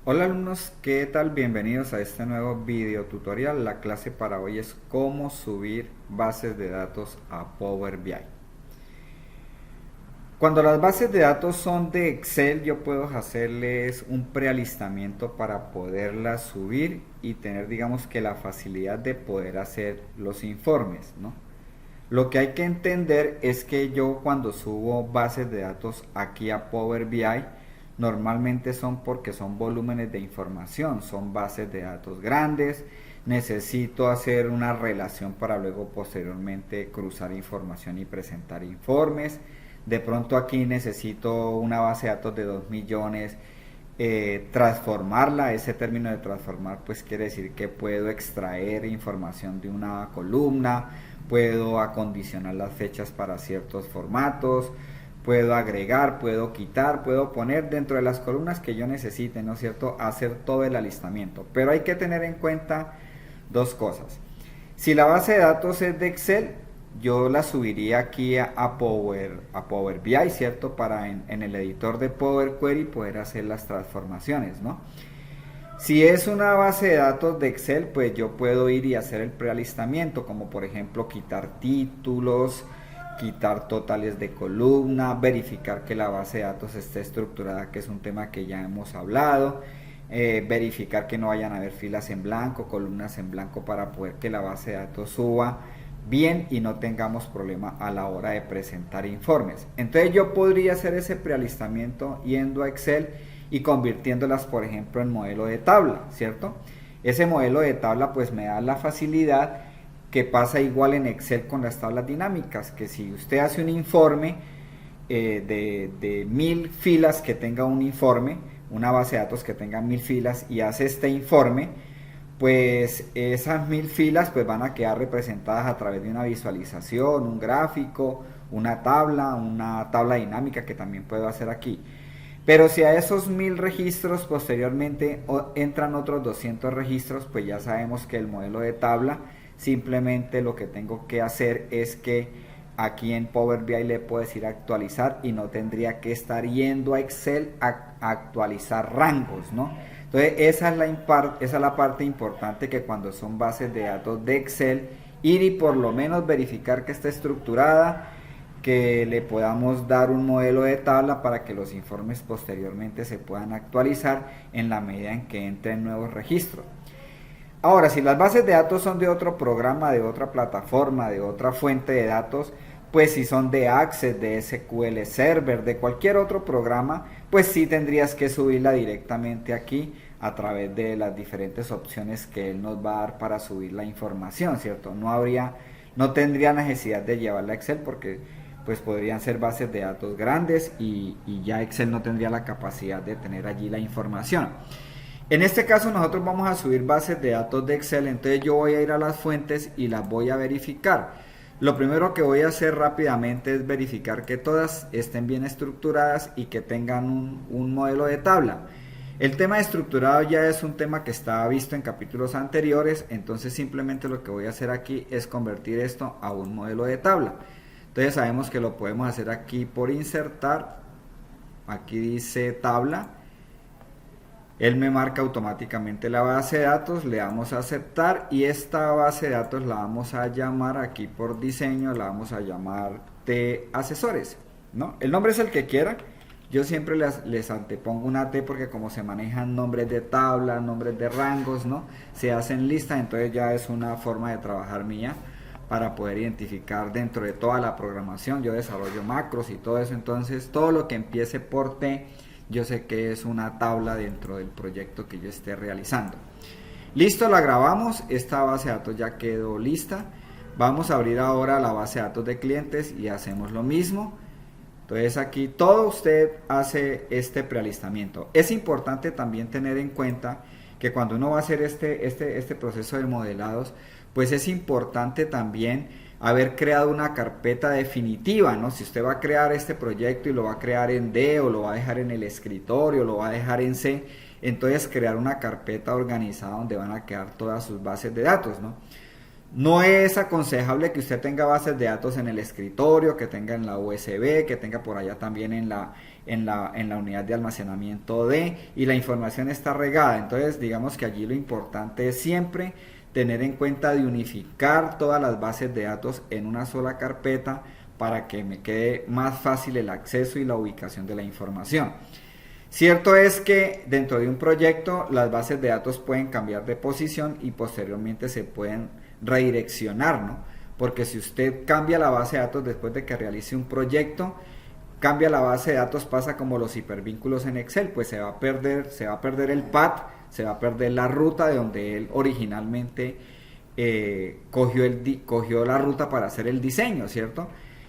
Hola alumnos, ¿qué tal? Bienvenidos a este nuevo video tutorial. La clase para hoy es cómo subir bases de datos a Power BI. Cuando las bases de datos son de Excel, yo puedo hacerles un prealistamiento para poderlas subir y tener, digamos que la facilidad de poder hacer los informes, ¿no? Lo que hay que entender es que yo cuando subo bases de datos aquí a Power BI, normalmente son porque son volúmenes de información, son bases de datos grandes, necesito hacer una relación para luego posteriormente cruzar información y presentar informes. De pronto aquí necesito una base de datos de 2 millones, transformarla. Ese término de transformar pues quiere decir que puedo extraer información de una columna, puedo acondicionar las fechas para ciertos formatos, puedo agregar, puedo quitar, puedo poner dentro de las columnas que yo necesite, ¿no es cierto?, hacer todo el alistamiento. Pero hay que tener en cuenta dos cosas. Si la base de datos es de Excel, yo la subiría aquí a Power BI, ¿cierto? Para en el editor de Power Query poder hacer las transformaciones, ¿no? Si es una base de datos de Excel, pues yo puedo ir y hacer el prealistamiento, como por ejemplo quitar títulos, quitar totales de columna, verificar que la base de datos esté estructurada, que es un tema que ya hemos hablado, verificar que no vayan a haber filas en blanco, columnas en blanco para poder que la base de datos suba bien y no tengamos problema a la hora de presentar informes. Entonces yo podría hacer ese prealistamiento yendo a Excel y convirtiéndolas, por ejemplo, en modelo de tabla, ¿cierto? Ese modelo de tabla pues me da la facilidad que pasa igual en Excel con las tablas dinámicas, que si usted hace un informe de 1000 filas que tenga un informe, una base de datos que tenga 1000 filas y hace este informe, pues esas 1000 filas pues van a quedar representadas a través de una visualización, un gráfico, una tabla dinámica que también puedo hacer aquí. Pero si a esos 1000 registros posteriormente entran otros 200 registros, pues ya sabemos que el modelo de tabla simplemente lo que tengo que hacer es que aquí en Power BI le puedo decir actualizar y no tendría que estar yendo a Excel a actualizar rangos, ¿no? Entonces esa es la parte importante, que cuando son bases de datos de Excel, ir y por lo menos verificar que esté estructurada, que le podamos dar un modelo de tabla para que los informes posteriormente se puedan actualizar en la medida en que entren nuevos registros. Ahora, si las bases de datos son de otro programa, de otra plataforma, de otra fuente de datos, pues si son de Access, de SQL Server, de cualquier otro programa, pues sí tendrías que subirla directamente aquí a través de las diferentes opciones que él nos va a dar para subir la información, ¿cierto? No tendría necesidad de llevarla a Excel porque pues podrían ser bases de datos grandes y ya Excel no tendría la capacidad de tener allí la información. En este caso nosotros vamos a subir bases de datos de Excel, entonces yo voy a ir a las fuentes y las voy a verificar. Lo primero que voy a hacer rápidamente es verificar que todas estén bien estructuradas y que tengan un modelo de tabla. El tema de estructurado ya es un tema que estaba visto en capítulos anteriores, entonces simplemente lo que voy a hacer aquí es convertir esto a un modelo de tabla. Entonces sabemos que lo podemos hacer aquí por insertar, aquí dice tabla. Él me marca automáticamente la base de datos, le damos a aceptar y esta base de datos la vamos a llamar aquí por diseño, la vamos a llamar de asesores, ¿no? El nombre es el que quiera, yo siempre les antepongo una T porque como se manejan nombres de tabla, nombres de rangos, ¿no? Se hacen listas, entonces ya es una forma de trabajar mía para poder identificar dentro de toda la programación. Yo desarrollo macros y todo eso, entonces todo lo que empiece por T yo sé que es una tabla dentro del proyecto que yo esté realizando. Listo, la grabamos, esta base de datos ya quedó lista. Vamos a abrir ahora la base de datos de clientes y hacemos lo mismo. Entonces aquí todo usted hace este prealistamiento. Es importante también tener en cuenta que cuando uno va a hacer este proceso de modelados, pues es importante también haber creado una carpeta definitiva, ¿no? Si usted va a crear este proyecto y lo va a crear en D o lo va a dejar en el escritorio, lo va a dejar en C, entonces crear una carpeta organizada donde van a quedar todas sus bases de datos, ¿no? No es aconsejable que usted tenga bases de datos en el escritorio, que tenga en la USB, que tenga por allá también en la unidad de almacenamiento y la información está regada. Entonces, digamos que allí lo importante es siempre tener en cuenta de unificar todas las bases de datos en una sola carpeta para que me quede más fácil el acceso y la ubicación de la información. Cierto es que dentro de un proyecto las bases de datos pueden cambiar de posición y posteriormente se pueden redireccionar, ¿no? Porque si usted cambia la base de datos después de que realice un proyecto, cambia la base de datos, pasa como los hipervínculos en Excel, pues se va a perder el path, se va a perder la ruta de donde él originalmente cogió la ruta para hacer el diseño, ¿cierto?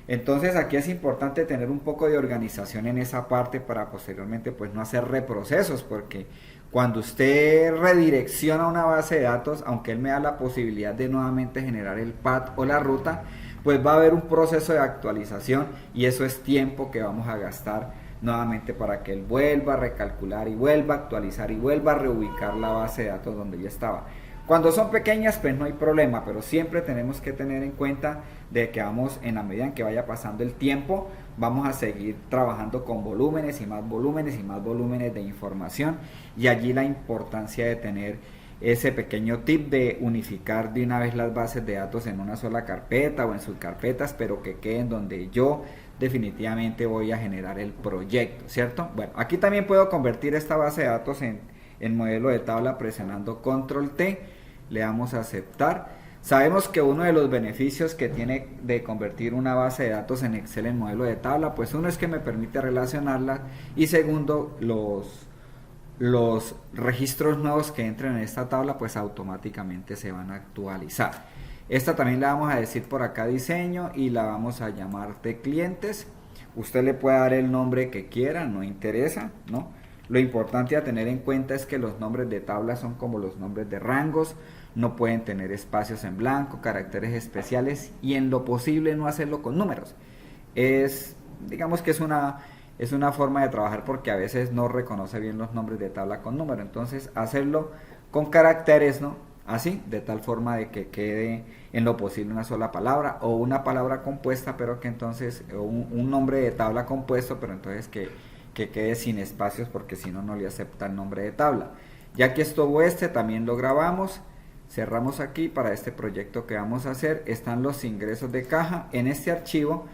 Entonces aquí es importante tener un poco de organización en esa parte para posteriormente pues no hacer reprocesos, porque cuando usted redirecciona una base de datos, aunque él me da la posibilidad de nuevamente generar el path o la ruta, pues va a haber un proceso de actualización y eso es tiempo que vamos a gastar nuevamente para que él vuelva a recalcular y vuelva a actualizar y vuelva a reubicar la base de datos donde ya estaba. Cuando son pequeñas pues no hay problema, pero siempre tenemos que tener en cuenta de que vamos, en la medida en que vaya pasando el tiempo, vamos a seguir trabajando con volúmenes y más volúmenes y más volúmenes de información, y allí la importancia de tener ese pequeño tip de unificar de una vez las bases de datos en una sola carpeta o en subcarpetas, pero que queden donde yo definitivamente voy a generar el proyecto, ¿cierto? Bueno, aquí también puedo convertir esta base de datos en modelo de tabla presionando control T. Le damos a aceptar. Sabemos que uno de los beneficios que tiene de convertir una base de datos en Excel en modelo de tabla, pues uno es que me permite relacionarla, y segundo, los registros nuevos que entren en esta tabla pues automáticamente se van a actualizar. Esta también la vamos a decir por acá diseño y la vamos a llamar de clientes. Usted le puede dar el nombre que quiera, no interesa, ¿no? Lo importante a tener en cuenta es que los nombres de tabla son como los nombres de rangos, no pueden tener espacios en blanco, caracteres especiales y en lo posible no hacerlo con números. Digamos que es una forma de trabajar porque a veces no reconoce bien los nombres de tabla con número, entonces hacerlo con caracteres, ¿no? Así, de tal forma de que quede en lo posible una sola palabra o una palabra compuesta, pero que entonces, un nombre de tabla compuesto, pero entonces que quede sin espacios, porque si no, no le acepta el nombre de tabla. Ya que estuvo también lo grabamos, cerramos aquí. Para este proyecto que vamos a hacer están los ingresos de caja. En este archivo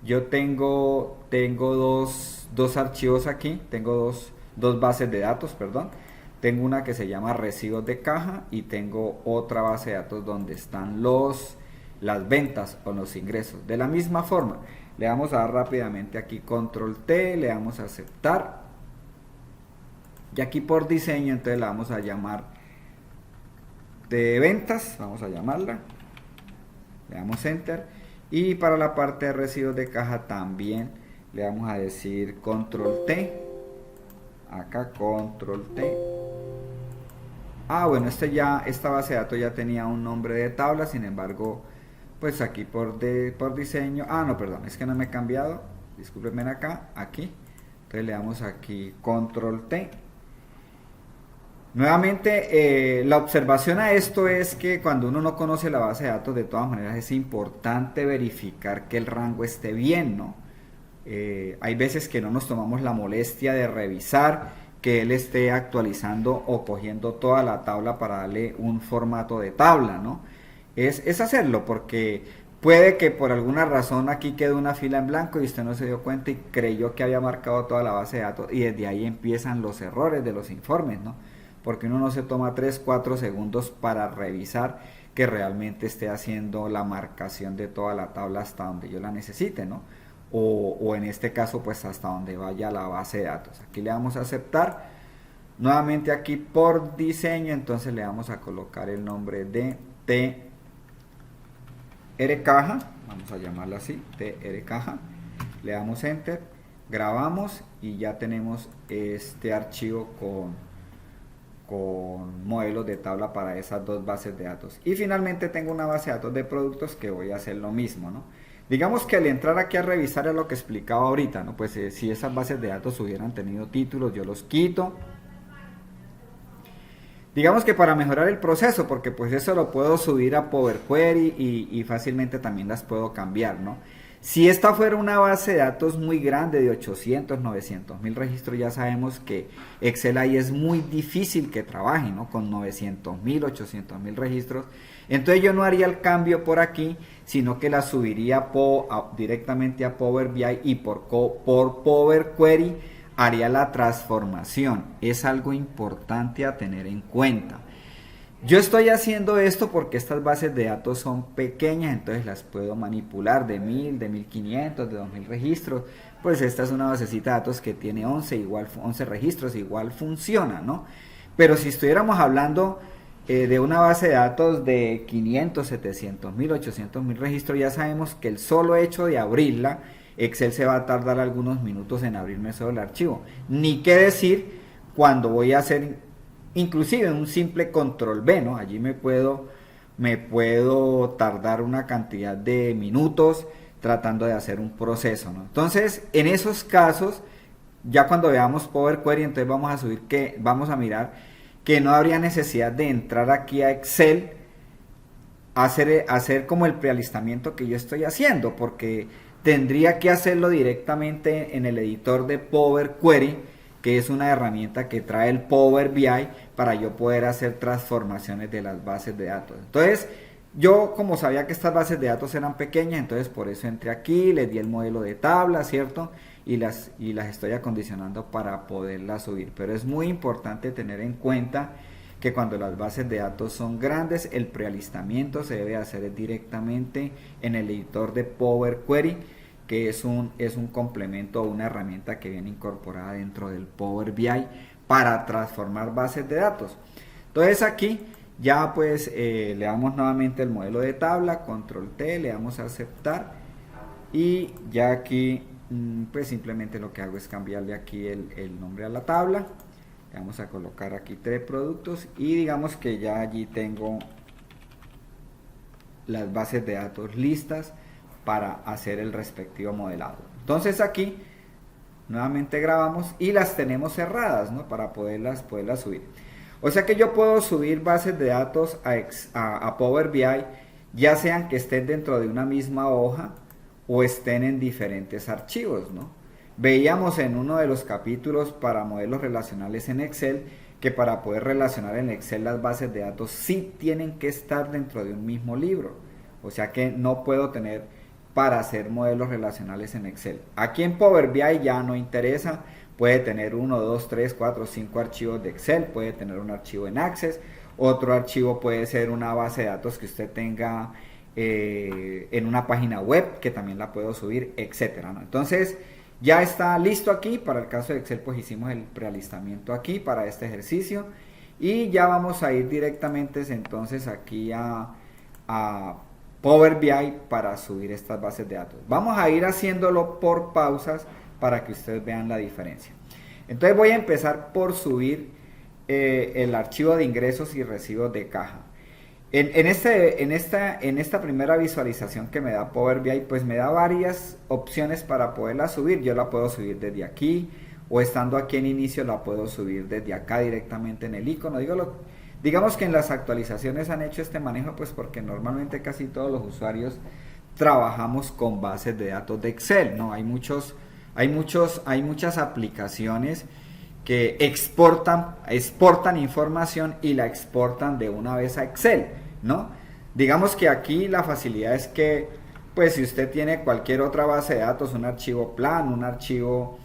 yo tengo dos archivos aquí, tengo dos bases de datos, perdón. Tengo una que se llama recibos de caja y tengo otra base de datos donde están las ventas o los ingresos. De la misma forma, le vamos a dar rápidamente aquí control T, le damos a aceptar, y aquí por diseño entonces la vamos a llamar de ventas, vamos a llamarla, le damos enter, y para la parte de recibos de caja también le vamos a decir control T, acá control T. Bueno, esta base de datos ya tenía un nombre de tabla, sin embargo pues aquí por diseño, no, perdón, es que no me he cambiado, discúlpenme acá, aquí, entonces le damos aquí control T. Nuevamente, la observación a esto es que cuando uno no conoce la base de datos, de todas maneras es importante verificar que el rango esté bien, ¿no? Hay veces que no nos tomamos la molestia de revisar que él esté actualizando o cogiendo toda la tabla para darle un formato de tabla, ¿no? Es hacerlo, porque puede que por alguna razón aquí quede una fila en blanco y usted no se dio cuenta y creyó que había marcado toda la base de datos, y desde ahí empiezan los errores de los informes, ¿no? Porque uno no se toma 3-4 segundos para revisar que realmente esté haciendo la marcación de toda la tabla hasta donde yo la necesite, ¿no? O en este caso pues hasta donde vaya la base de datos. Aquí le damos a aceptar. Nuevamente aquí por diseño entonces le vamos a colocar el nombre de TR caja, vamos a llamarlo así, TR caja, le damos enter, grabamos y ya tenemos este archivo con modelos de tabla para esas dos bases de datos. Y finalmente tengo una base de datos de productos que voy a hacer lo mismo, ¿no? Digamos que al entrar aquí a revisar es lo que explicaba ahorita, ¿no? Pues si esas bases de datos hubieran tenido títulos, yo los quito. Digamos que para mejorar el proceso, porque pues eso lo puedo subir a Power Query y fácilmente también las puedo cambiar, ¿no? Si esta fuera una base de datos muy grande de 800, 900 mil registros, ya sabemos que Excel ahí es muy difícil que trabaje, ¿no? Con 900 mil, 800 mil registros. Entonces yo no haría el cambio por aquí, sino que la subiría directamente a Power BI y por Power Query haría la transformación. Es algo importante a tener en cuenta. Yo estoy haciendo esto porque estas bases de datos son pequeñas, entonces las puedo manipular de 1000, de 1500, de 2000 registros. Pues esta es una basecita de datos que tiene 11 registros, igual funciona, ¿no? Pero si estuviéramos hablando de una base de datos de 500, 700 mil, 800 mil registros, ya sabemos que el solo hecho de abrirla, Excel se va a tardar algunos minutos en abrirme solo el archivo. Ni qué decir cuando voy a hacer inclusive un simple control V, ¿no? Allí me puedo tardar una cantidad de minutos tratando de hacer un proceso, ¿no? Entonces, en esos casos, ya cuando veamos Power Query, entonces vamos a mirar que no habría necesidad de entrar aquí a Excel hacer como el prealistamiento que yo estoy haciendo, porque tendría que hacerlo directamente en el editor de Power Query, que es una herramienta que trae el Power BI para yo poder hacer transformaciones de las bases de datos. Entonces, yo como sabía que estas bases de datos eran pequeñas, entonces por eso entré aquí, les di el modelo de tabla, ¿cierto? Y las estoy acondicionando para poderlas subir. Pero es muy importante tener en cuenta que cuando las bases de datos son grandes, el prealistamiento se debe hacer directamente en el editor de Power Query, que es un complemento o una herramienta que viene incorporada dentro del Power BI para transformar bases de datos. Entonces aquí ya pues le damos nuevamente el modelo de tabla, control T, le damos a aceptar y ya aquí pues simplemente lo que hago es cambiarle aquí el nombre a la tabla. Le vamos a colocar aquí 3 productos y digamos que ya allí tengo las bases de datos listas para hacer el respectivo modelado. Entonces aquí nuevamente grabamos y las tenemos cerradas, ¿no? Para poderlas subir. O sea que yo puedo subir bases de datos a Power BI, ya sean que estén dentro de una misma hoja o estén en diferentes archivos, ¿no? Veíamos en uno de los capítulos para modelos relacionales en Excel que para poder relacionar en Excel las bases de datos sí tienen que estar dentro de un mismo libro. O sea que no puedo tener para hacer modelos relacionales en Excel. Aquí en Power BI ya no interesa, puede tener 1, 2, 3, 4, 5 archivos de Excel, puede tener un archivo en Access, otro archivo puede ser una base de datos que usted tenga en una página web, que también la puedo subir, etcétera, ¿no? Entonces ya está listo aquí. Para el caso de Excel pues hicimos el prealistamiento aquí para este ejercicio y ya vamos a ir directamente entonces aquí a Power BI para subir estas bases de datos. Vamos a ir haciéndolo por pausas para que ustedes vean la diferencia. Entonces voy a empezar por subir el archivo de ingresos y recibos de caja. En esta primera visualización que me da Power BI, pues me da varias opciones para poderla subir. Yo la puedo subir desde aquí o estando aquí en inicio la puedo subir desde acá directamente en el icono. Digamos que en las actualizaciones han hecho este manejo pues porque normalmente casi todos los usuarios trabajamos con bases de datos de Excel, ¿no? Hay muchas aplicaciones que exportan información y la exportan de una vez a Excel, ¿no? Digamos que aquí la facilidad es que pues si usted tiene cualquier otra base de datos, un archivo plan, un archivo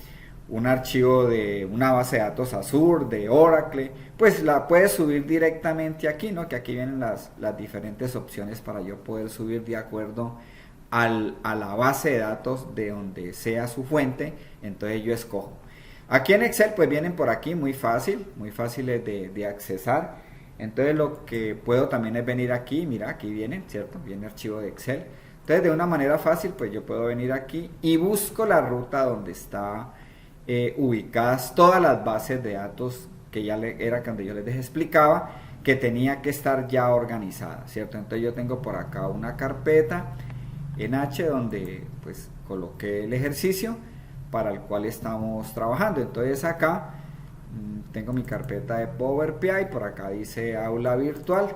de una base de datos Azure, de Oracle, pues la puedes subir directamente aquí, ¿no? Que aquí vienen las diferentes opciones para yo poder subir de acuerdo a la base de datos de donde sea su fuente. Entonces yo escojo. Aquí en Excel pues vienen por aquí muy fáciles de accesar. Entonces lo que puedo también es venir aquí, mira, aquí vienen, ¿cierto? Viene archivo de Excel. Entonces de una manera fácil pues yo puedo venir aquí y busco la ruta donde está ubicadas todas las bases de datos que ya era cuando yo les explicaba que tenía que estar ya organizada, ¿cierto? Entonces yo tengo por acá una carpeta en H donde pues coloqué el ejercicio para el cual estamos trabajando. Entonces acá tengo mi carpeta de Power BI, por acá dice aula virtual,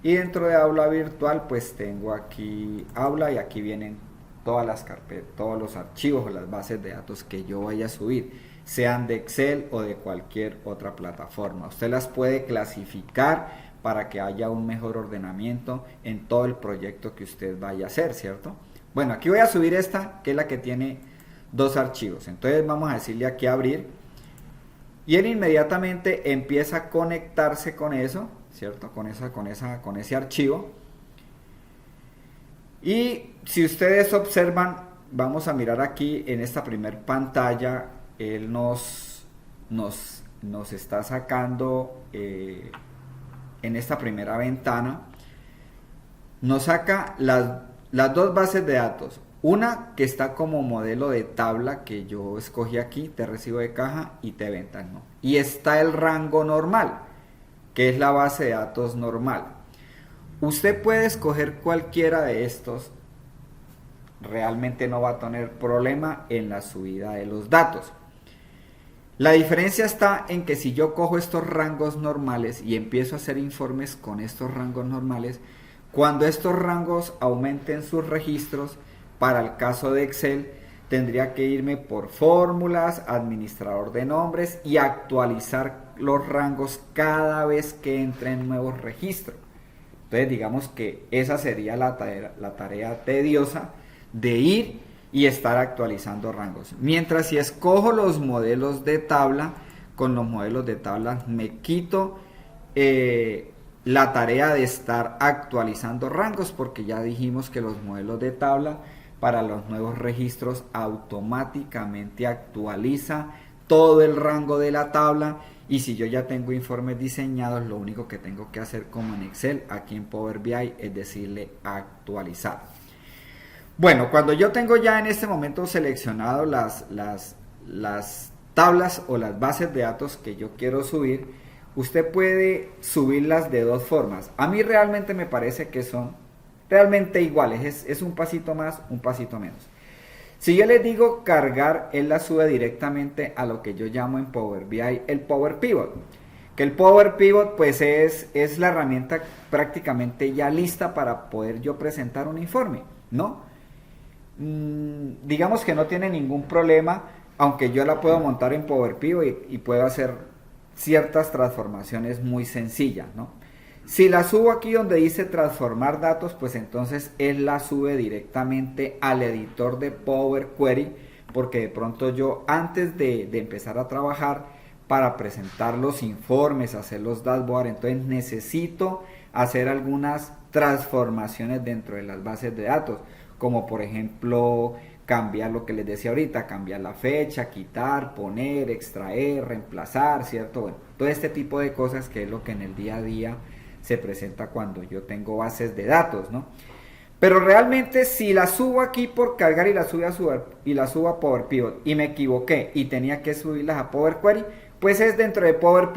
y dentro de aula virtual pues tengo aquí aula, y aquí vienen todas las carpetas, todos los archivos o las bases de datos que yo vaya a subir, sean de Excel o de cualquier otra plataforma. Usted las puede clasificar para que haya un mejor ordenamiento en todo el proyecto que usted vaya a hacer, ¿cierto? Bueno, aquí voy a subir esta, que es la que tiene dos archivos. Entonces vamos a decirle aquí abrir, y él inmediatamente empieza a conectarse con eso, ¿cierto? Con ese archivo. Y si ustedes observan, vamos a mirar aquí en esta primer pantalla, él nos está sacando en esta primera ventana, nos saca las dos bases de datos. Una que está como modelo de tabla que yo escogí aquí, te recibo de caja y te ventas, ¿no? Y está el rango normal, que es la base de datos normal. Usted puede escoger cualquiera de estos, realmente no va a tener problema en la subida de los datos. La diferencia está en que si yo cojo estos rangos normales y empiezo a hacer informes con estos rangos normales, cuando estos rangos aumenten sus registros, para el caso de Excel, tendría que irme por fórmulas, administrador de nombres y actualizar los rangos cada vez que entren nuevos registros. Entonces digamos que esa sería la tarea tediosa de ir y estar actualizando rangos. Mientras si escojo los modelos de tabla, con los modelos de tabla me quito la tarea de estar actualizando rangos, porque ya dijimos que los modelos de tabla para los nuevos registros automáticamente actualiza todo el rango de la tabla, y si yo ya tengo informes diseñados, lo único que tengo que hacer como en Excel, aquí en Power BI, es decirle actualizar. Bueno, cuando yo tengo ya en este momento seleccionado las tablas o las bases de datos que yo quiero subir, usted puede subirlas de dos formas. A mí realmente me parece que son realmente iguales, es un pasito más, un pasito menos. Si yo les digo cargar, él la sube directamente a lo que yo llamo en Power BI el Power Pivot. Que el Power Pivot pues es la herramienta prácticamente ya lista para poder yo presentar un informe, ¿no? Digamos que no tiene ningún problema, aunque yo la puedo montar en Power Pivot y puedo hacer ciertas transformaciones muy sencillas, ¿no? Si la subo aquí donde dice transformar datos, pues entonces él la sube directamente al editor de Power Query, porque de pronto yo antes de empezar a trabajar para presentar los informes, hacer los dashboards, entonces necesito hacer algunas transformaciones dentro de las bases de datos, como por ejemplo cambiar lo que les decía ahorita, cambiar la fecha, quitar, poner, extraer, reemplazar, ¿cierto? Bueno, todo este tipo de cosas que es lo que en el día a día se presenta cuando yo tengo bases de datos, ¿no? Pero realmente si la subo aquí por cargar y la subo a Power Pivot y me equivoqué y tenía que subirlas a Power Query, pues es dentro de Power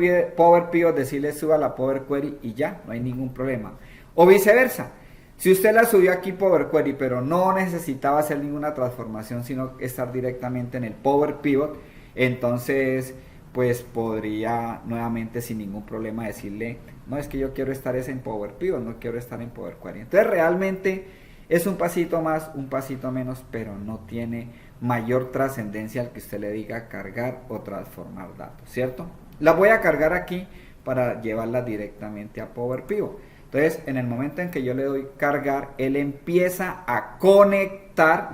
Pivot decirle suba la Power Query y ya, no hay ningún problema. O viceversa, si usted la subió aquí Power Query pero no necesitaba hacer ninguna transformación sino estar directamente en el Power Pivot, entonces pues podría nuevamente sin ningún problema decirle, no, es que yo quiero estar en Power Pivot, no quiero estar en Power Query. Entonces realmente es un pasito más, un pasito menos, pero no tiene mayor trascendencia al que usted le diga cargar o transformar datos, ¿cierto? La voy a cargar aquí para llevarla directamente a Power Pivot. Entonces en el momento en que yo le doy cargar, él empieza a conectar,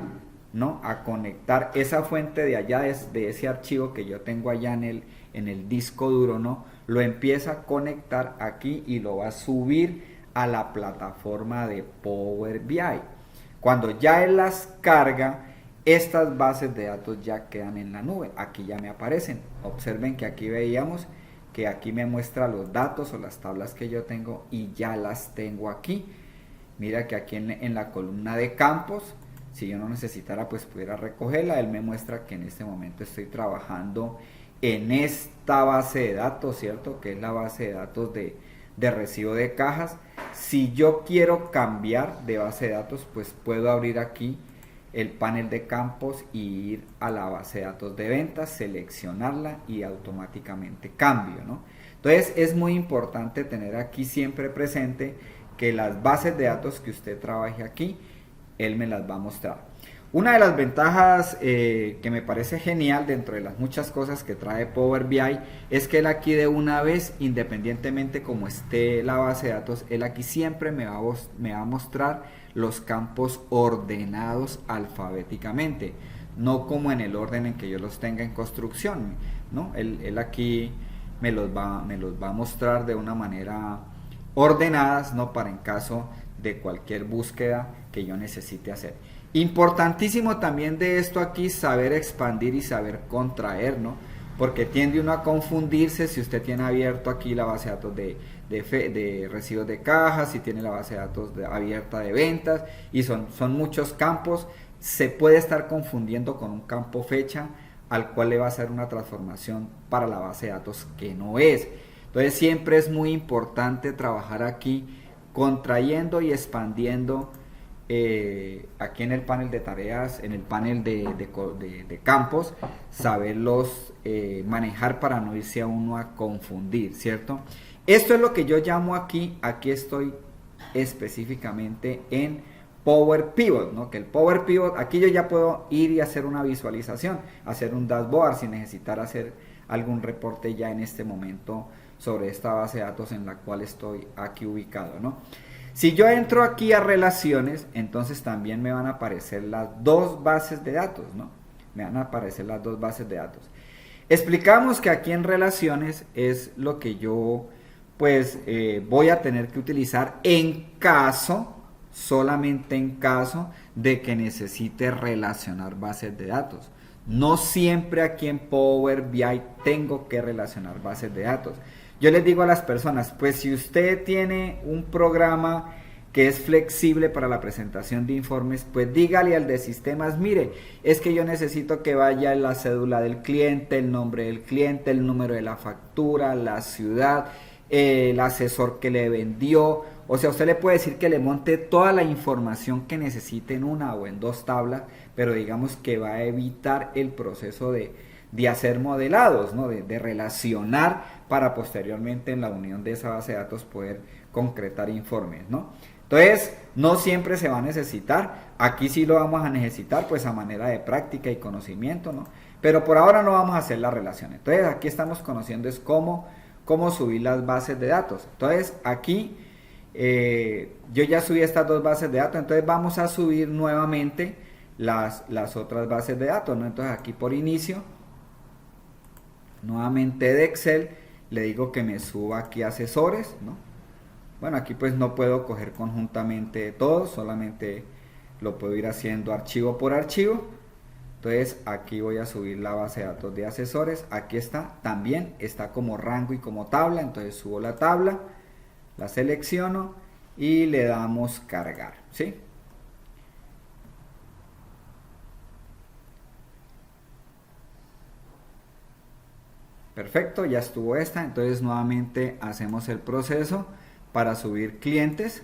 ¿no? A conectar esa fuente de allá, de ese archivo que yo tengo allá en el disco duro, ¿no? Lo empieza a conectar aquí y lo va a subir a la plataforma de Power BI. Cuando ya él las carga, estas bases de datos ya quedan en la nube. Aquí ya me aparecen. Observen que aquí veíamos que aquí me muestra los datos o las tablas que yo tengo y ya las tengo aquí. Mira que aquí en la columna de campos, si yo no necesitara pues pudiera recogerla. Él me muestra que en este momento estoy trabajando en esta base de datos, ¿cierto? Que es la base de datos de recibo de cajas. Si yo quiero cambiar de base de datos, pues puedo abrir aquí el panel de campos y ir a la base de datos de ventas, seleccionarla y automáticamente cambio, ¿no? Entonces es muy importante tener aquí siempre presente que las bases de datos que usted trabaje aquí, él me las va a mostrar. Una de las ventajas que me parece genial dentro de las muchas cosas que trae Power BI es que él aquí de una vez, independientemente como esté la base de datos, él aquí siempre me va a mostrar los campos ordenados alfabéticamente, no como en el orden en que yo los tenga en construcción, ¿no? Él aquí me los va a mostrar de una manera ordenadas, ¿no? Para en caso de cualquier búsqueda que yo necesite hacer. Importantísimo también de esto aquí saber expandir y saber contraer, ¿no? Porque tiende uno a confundirse si usted tiene abierto aquí la base de datos de recibos de cajas, si tiene la base de datos abierta de ventas, y son muchos campos. Se puede estar confundiendo con un campo fecha al cual le va a hacer una transformación para la base de datos que no es. Entonces siempre es muy importante trabajar aquí contrayendo y expandiendo aquí en el panel de tareas, en el panel de campos, saberlos manejar para no irse a uno a confundir, ¿cierto? Esto es lo que yo llamo aquí estoy específicamente en Power Pivot, ¿no? Que el Power Pivot, aquí yo ya puedo ir y hacer una visualización, hacer un dashboard sin necesitar hacer algún reporte ya en este momento sobre esta base de datos en la cual estoy aquí ubicado, ¿no? Si yo entro aquí a relaciones, entonces también me van a aparecer las dos bases de datos, ¿no? Me van a aparecer las dos bases de datos. Explicamos que aquí en relaciones es lo que yo pues voy a tener que utilizar en caso, solamente en caso de que necesite relacionar bases de datos. No siempre aquí en Power BI tengo que relacionar bases de datos. Yo les digo a las personas, pues si usted tiene un programa que es flexible para la presentación de informes, pues dígale al de sistemas, mire, es que yo necesito que vaya la cédula del cliente, el nombre del cliente, el número de la factura, la ciudad, el asesor que le vendió. O sea, usted le puede decir que le monte toda la información que necesite en una o en dos tablas, pero digamos que va a evitar el proceso de hacer modelados, ¿no? de relacionar para posteriormente en la unión de esa base de datos poder concretar informes, ¿no? Entonces, no siempre se va a necesitar, aquí sí lo vamos a necesitar pues a manera de práctica y conocimiento, ¿no? Pero por ahora no vamos a hacer la relación. Entonces, aquí estamos conociendo es cómo subir las bases de datos. Entonces, aquí yo ya subí estas dos bases de datos, entonces vamos a subir nuevamente las otras bases de datos, ¿no? Entonces, aquí por inicio, nuevamente de Excel, le digo que me suba aquí asesores, ¿no? Bueno, aquí pues no puedo coger conjuntamente todos, solamente lo puedo ir haciendo archivo por archivo. Entonces aquí voy a subir la base de datos de asesores, aquí está, también está como rango y como tabla, entonces subo la tabla, la selecciono y le damos cargar, ¿sí? Perfecto, ya estuvo esta, entonces nuevamente hacemos el proceso para subir clientes.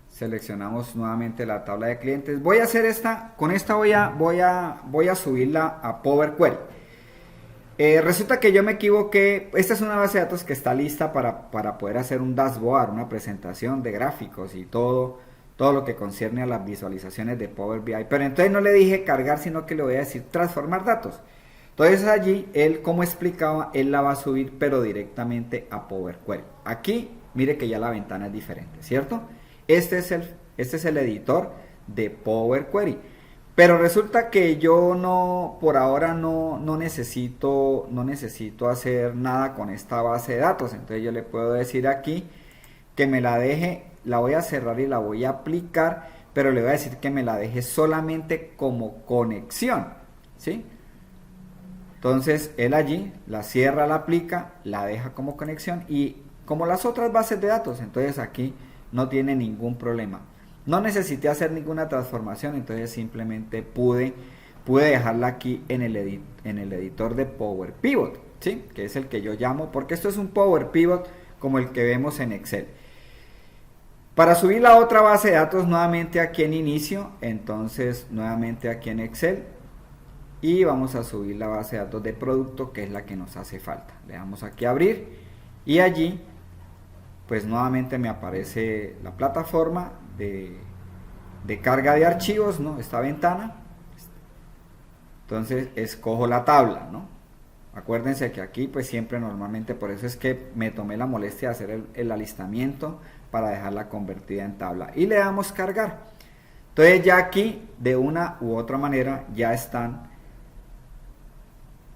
Seleccionamos nuevamente la tabla de clientes. Voy a hacer esta, con esta voy a subirla a Power Query. Resulta que yo me equivoqué. Esta es una base de datos que está lista para poder hacer un dashboard, una presentación de gráficos y todo lo que concierne a las visualizaciones de Power BI. Pero entonces no le dije cargar, sino que le voy a decir transformar datos. Entonces allí, él como explicaba, él la va a subir pero directamente a Power Query. Aquí, mire que ya la ventana es diferente, ¿cierto? Este es el editor de Power Query. Pero resulta que yo por ahora no necesito hacer nada con esta base de datos. Entonces yo le puedo decir aquí que me la deje, la voy a cerrar y la voy a aplicar, pero le voy a decir que me la deje solamente como conexión, ¿sí? Entonces él allí la cierra, la aplica, la deja como conexión y como las otras bases de datos, entonces aquí no tiene ningún problema. No necesité hacer ninguna transformación, entonces simplemente pude dejarla aquí en el editor de Power Pivot. ¿sí? Que es el que yo llamo, porque esto es un Power Pivot como el que vemos en Excel. Para subir la otra base de datos nuevamente aquí en inicio, entonces nuevamente aquí en Excel, y vamos a subir la base de datos de producto, que es la que nos hace falta. Le damos aquí a abrir y allí pues nuevamente me aparece la plataforma de carga de archivos, ¿no? Esta ventana. Entonces escojo la tabla, ¿no? Acuérdense que aquí pues siempre normalmente, por eso es que me tomé la molestia de hacer el alistamiento para dejarla convertida en tabla, y le damos cargar. Entonces ya aquí de una u otra manera ya están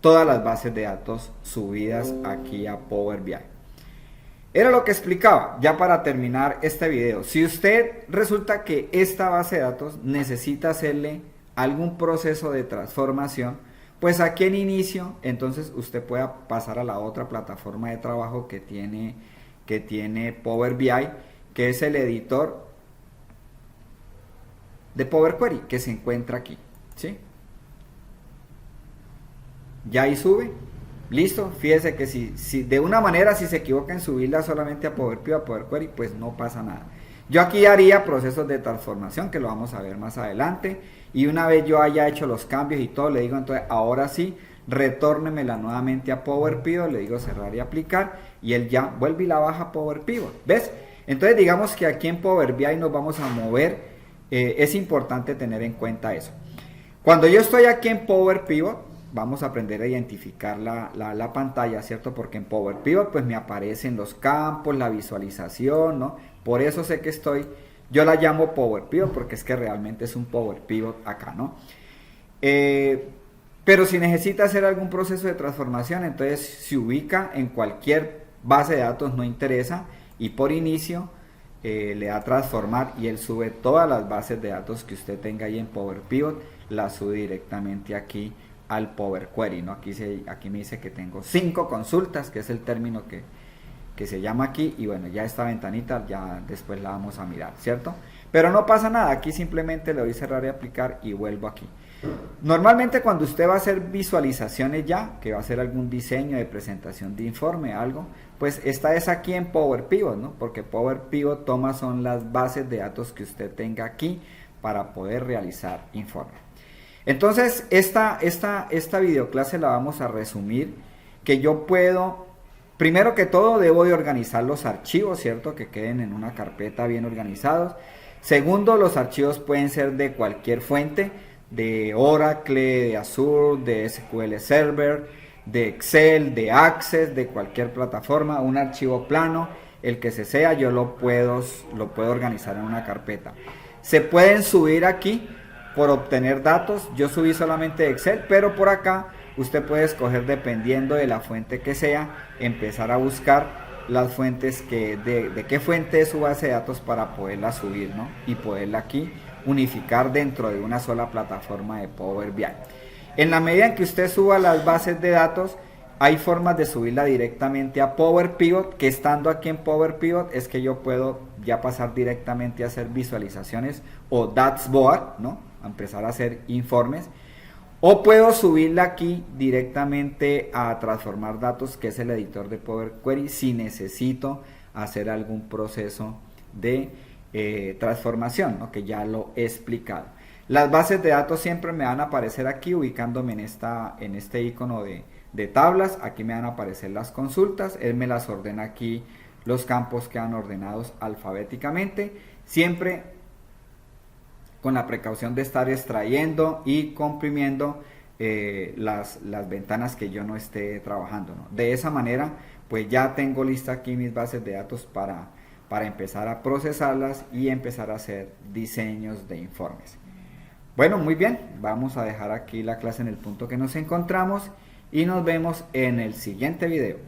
todas las bases de datos subidas aquí a Power BI. Era lo que explicaba, ya para terminar este video. Si usted resulta que esta base de datos necesita hacerle algún proceso de transformación, pues aquí en inicio, entonces usted pueda pasar a la otra plataforma de trabajo que tiene Power BI, que es el editor de Power Query, que se encuentra aquí, ¿sí? Ya ahí sube, listo. Fíjese que si de una manera, si se equivoca en subirla solamente a Power Pivot, a Power Query, pues no pasa nada. Yo aquí haría procesos de transformación, que lo vamos a ver más adelante, y una vez yo haya hecho los cambios y todo, le digo entonces ahora sí, retórnemela nuevamente a Power Pivot, le digo cerrar y aplicar, y él ya vuelve y la baja a Power Pivot, ¿ves? Entonces digamos que aquí en Power BI nos vamos a mover, es importante tener en cuenta eso. Cuando yo estoy aquí en Power Pivot, vamos a aprender a identificar la pantalla, ¿cierto? Porque en Power Pivot pues me aparecen los campos, la visualización, ¿no? Por eso sé que yo la llamo Power Pivot, porque es que realmente es un Power Pivot acá, ¿no? Pero si necesita hacer algún proceso de transformación, entonces se ubica en cualquier base de datos, no interesa, y por inicio le da a transformar y él sube todas las bases de datos que usted tenga ahí en Power Pivot, las sube directamente aquí al Power Query, ¿no? Aquí me dice que tengo 5 consultas, que es el término que se llama aquí, y bueno, ya esta ventanita ya después la vamos a mirar, ¿cierto? Pero no pasa nada, aquí simplemente le doy cerrar y aplicar y vuelvo aquí. Normalmente cuando usted va a hacer visualizaciones ya, que va a hacer algún diseño de presentación de informe, algo, pues esta es aquí en Power Pivot, ¿no? Porque Power Pivot son las bases de datos que usted tenga aquí para poder realizar informe. Entonces esta videoclase la vamos a resumir, que yo puedo, primero que todo debo de organizar los archivos, ¿cierto? Que queden en una carpeta bien organizados. Segundo, los archivos pueden ser de cualquier fuente, de Oracle, de Azure, de SQL Server, de Excel, de Access, de cualquier plataforma, un archivo plano, el que sea, yo lo puedo organizar en una carpeta. Se pueden subir aquí por obtener datos, yo subí solamente Excel, pero por acá usted puede escoger, dependiendo de la fuente que sea, empezar a buscar las fuentes de qué fuente es su base de datos para poderla subir, ¿no? Y poderla aquí unificar dentro de una sola plataforma de Power BI. En la medida en que usted suba las bases de datos, hay formas de subirla directamente a Power Pivot, que estando aquí en Power Pivot es que yo puedo ya pasar directamente a hacer visualizaciones o dashboard, ¿no? A empezar a hacer informes. O puedo subirla aquí directamente a transformar datos, que es el editor de Power Query, si necesito hacer algún proceso de transformación, ¿no? Que ya lo he explicado. Las bases de datos siempre me van a aparecer aquí, ubicándome en este icono de tablas. Aquí me van a aparecer las consultas, él me las ordena aquí, los campos quedan ordenados alfabéticamente, siempre con la precaución de estar extrayendo y comprimiendo las ventanas que yo no esté trabajando, ¿no? De esa manera pues ya tengo lista aquí mis bases de datos para empezar a procesarlas y empezar a hacer diseños de informes. Bueno, muy bien, vamos a dejar aquí la clase en el punto que nos encontramos y nos vemos en el siguiente video.